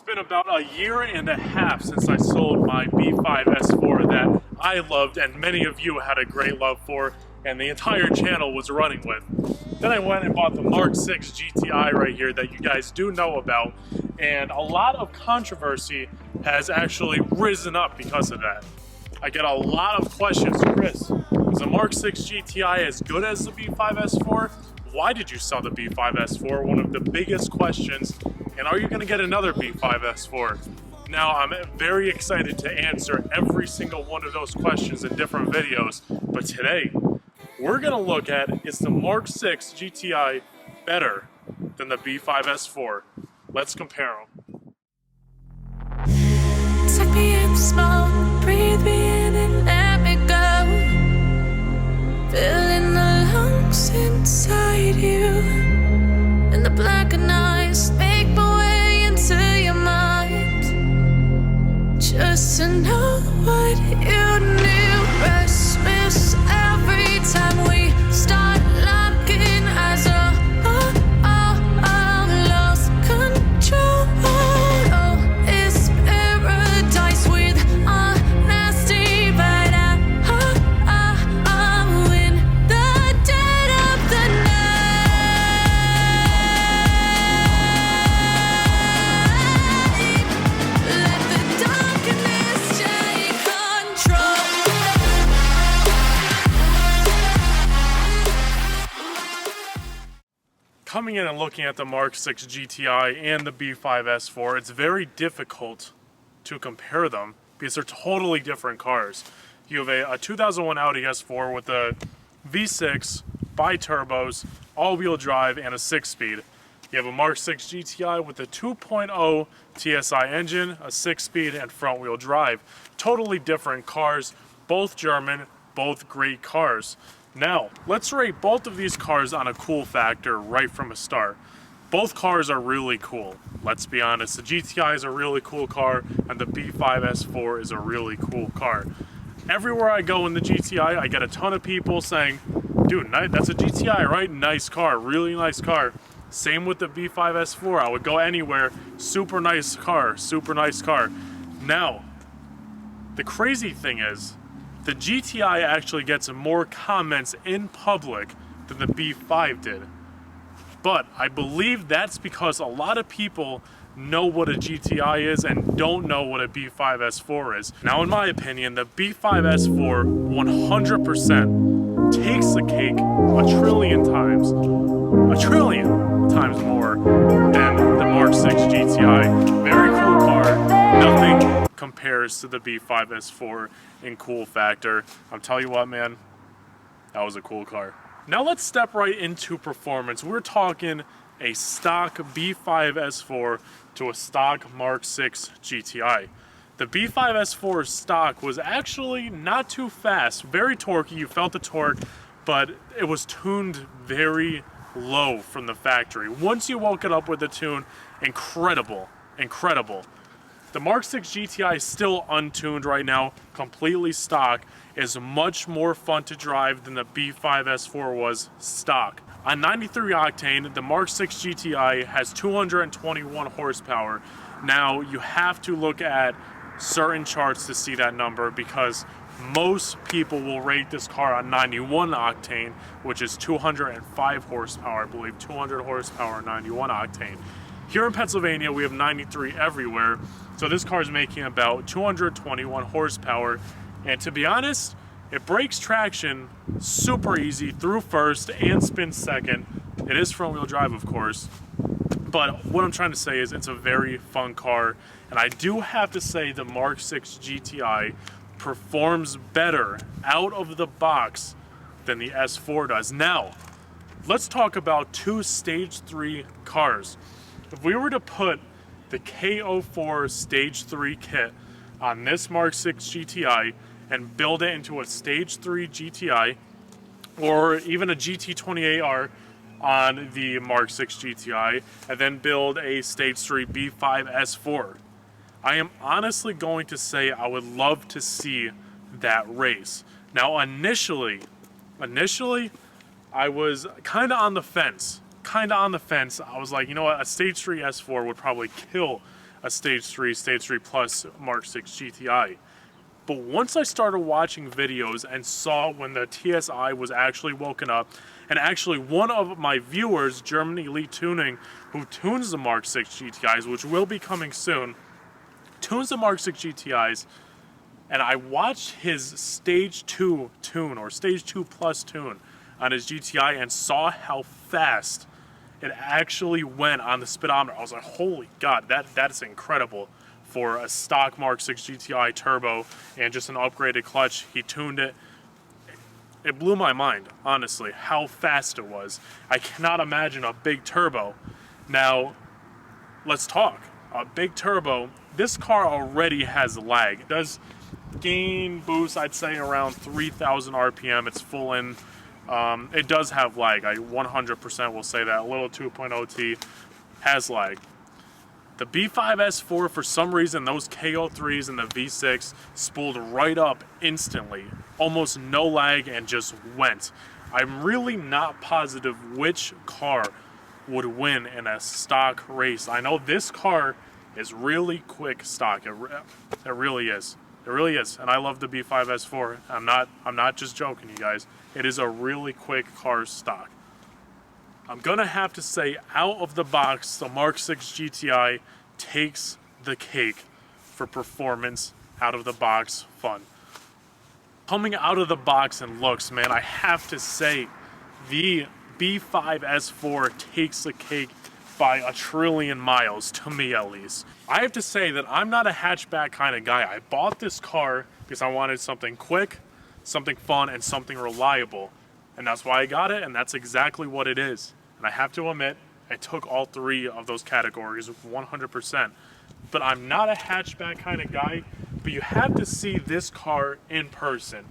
been about a year and a half since I sold my B5 S4 that I loved and many of you had a great love for and the entire channel was running with. Then I went and bought the MK6 GTI right here that you guys do know about, and a lot of controversy has actually risen up because of that. I get a lot of questions. Chris, is the MK6 GTI as good as the B5 S4? Why did you sell the B5 S4? One of the biggest questions. And are you going to get another B5 S4? Now, I'm very excited to answer every single one of those questions in different videos. But today, we're going to look at, is the MK6 GTI better than the B5 S4? Let's compare them. Take me in the smoke, breathe me in and let me go. Filling the lungs inside you, and the blackened eyes make my way into your mind. Just to know what you knew. Restless every time we start locking eyes. Lost control. Oh, it's paradise with honesty, but I'm in the dead of the night. Let the darkness take control. Coming in and looking at the MK6 GTI and the B5 S4, it's very difficult to compare them because they're totally different cars. You have a 2001 Audi S4 with a V6, bi-turbos, all-wheel drive, and a 6-speed. You have a MK6 GTI with a 2.0 TSI engine, a 6-speed, and front-wheel drive. Totally different cars, both German, both great cars. Now, let's rate both of these cars on a cool factor right from the start. Both cars are really cool. Let's be honest, the GTI is a really cool car and the B5 S4 is a really cool car. Everywhere I go in the GTI, I get a ton of people saying, dude, that's a GTI, right? Nice car, really nice car. Same with the B5 S4. I would go anywhere, super nice car, super nice car. Now, the crazy thing is, the GTI actually gets more comments in public than the B5 did. But I believe that's because a lot of people know what a GTI is and don't know what a B5 S4 is. Now, in my opinion, the B5 S4 100% takes the cake a trillion times more than the MK6 GTI. Very cool car. Nothing compares to the B5 S4 in cool factor. I'll tell you what, man, that was a cool car. Now let's step right into performance. We're talking a stock B5 S4 to a stock MK6 GTI. The B5 S4 stock was actually not too fast, very torquey. You felt the torque, but it was tuned very low from the factory. Once you woke it up with the tune, incredible. The MK6 GTI is still untuned right now, completely stock, is much more fun to drive than the B5 S4 was stock. On 93 octane, the MK6 GTI has 221 horsepower. Now, you have to look at certain charts to see that number because most people will rate this car on 91 octane, which is 205 horsepower, I believe, 200 horsepower, 91 octane. Here in Pennsylvania, we have 93 everywhere, so this car is making about 221 horsepower, and to be honest, it breaks traction super easy through first and spins second. It is front-wheel drive, of course, but what I'm trying to say is it's a very fun car, and I do have to say the MK6 GTI performs better out of the box than the S4 does. Now, let's talk about two Stage 3 cars. If we were to put the K04 Stage 3 kit on this MK6 GTI and build it into a Stage 3 GTI or even a GT28R on the MK6 GTI and then build a Stage 3 B5 S4, I am honestly going to say I would love to see that race. Now, initially, I was kind of on the fence. I was like, you know what, a Stage 3 S4 would probably kill a Stage 3 Plus Mark 6 GTI. But once I started watching videos and saw when the TSI was actually woken up, and actually one of my viewers, German Elite Tuning, who tunes the Mark 6 GTIs, which will be coming soon, tunes the Mark 6 GTIs, and I watched his Stage 2 tune, or Stage 2 Plus tune on his GTI, and saw how fast it actually went on the speedometer. I was like, holy God, that is incredible. For a stock Mark 6 GTI turbo and just an upgraded clutch, he tuned it. It blew my mind, honestly, how fast it was. I cannot imagine a big turbo. Now, let's talk. A big turbo, this car already has lag. It does gain boost, I'd say, around 3,000 RPM. It's full in. It does have lag. I 100% will say that. A little 2.0T has lag. The B5S4, for some reason, those KO3s and the V6 spooled right up instantly. Almost no lag and just went. I'm really not positive which car would win in a stock race. I know this car is really quick stock. It really is. It really is. And I love the B5S4. I'm not just joking, you guys. It is a really quick car stock. I'm gonna have to say, out of the box, the Mark 6 GTI takes the cake for performance, out of the box fun. Coming out of the box and looks, man, I have to say, the B5S4 takes the cake by a trillion miles, to me at least. I have to say that I'm not a hatchback kind of guy. I bought this car because I wanted something quick, something fun, and something reliable. And that's why I got it, and that's exactly what it is. And I have to admit, I took all three of those categories 100%. But I'm not a hatchback kind of guy, but you have to see this car in person.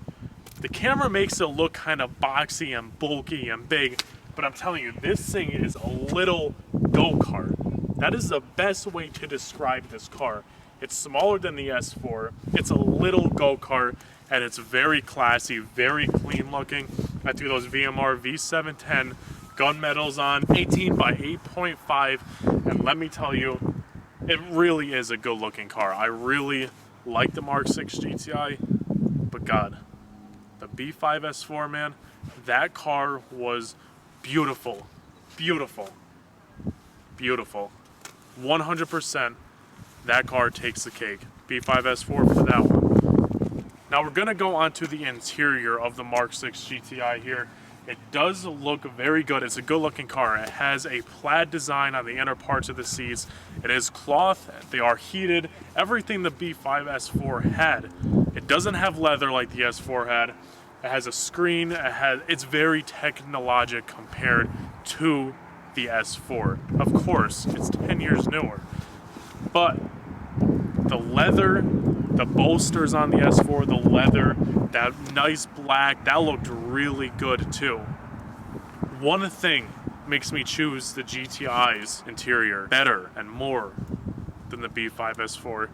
The camera makes it look kind of boxy and bulky and big, but I'm telling you, this thing is a little go-kart. That is the best way to describe this car. It's smaller than the S4, it's a little go-kart, and it's very classy, very clean looking. I threw those VMR V710 gunmetals on, 18 by 8.5, and let me tell you, it really is a good looking car. I really like the Mark 6 GTI, but God, the B5S4, man, that car was beautiful, beautiful, beautiful. 100%, that car takes the cake. B5S4 for that one. Now we're gonna go on to the interior of the Mark 6 GTI here. It does look very good. It's a good looking car. It has a plaid design on the inner parts of the seats. It is cloth, they are heated, everything the B5S4 had. It doesn't have leather like the S4 had. It has a screen, it's very technologic compared to the S4. Of course, it's 10 years newer. But the leather, the bolsters on the S4, the leather, that nice black, that looked really good too. One thing makes me choose the GTI's interior better and more than the B5S4.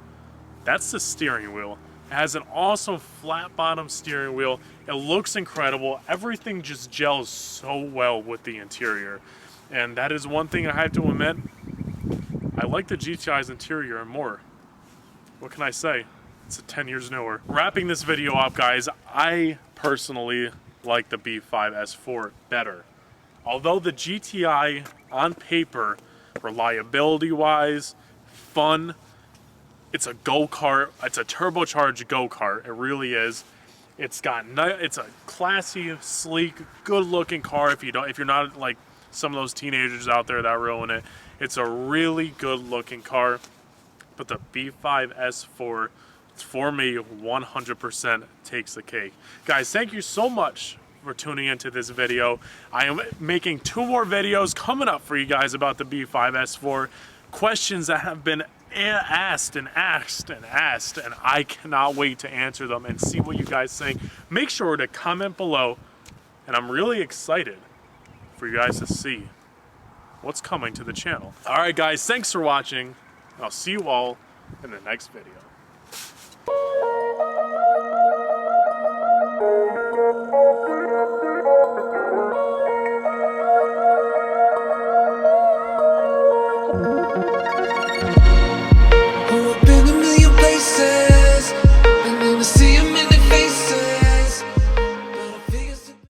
That's the steering wheel. It has an awesome flat bottom steering wheel. It looks incredible. Everything just gels so well with the interior. And that is one thing I have to admit. I like the GTI's interior more. What can I say? It's 10 years newer. Wrapping this video up, guys, I personally like the B5S4 better. Although the GTI on paper, reliability-wise, fun, it's a go-kart, it's a turbocharged go-kart, it really is. It's a classy, sleek, good-looking car if you're not like some of those teenagers out there that ruin it. It's a really good-looking car, but the B5S4, for me, 100% takes the cake. Guys, thank you so much for tuning into this video. I am making 2 more videos coming up for you guys about the B5S4. Questions that have been asked and asked and asked, and I cannot wait to answer them and see what you guys think. Make sure to comment below, and I'm really excited for you guys to see what's coming to the channel. All right, guys, thanks for watching. I'll see you all in the next video.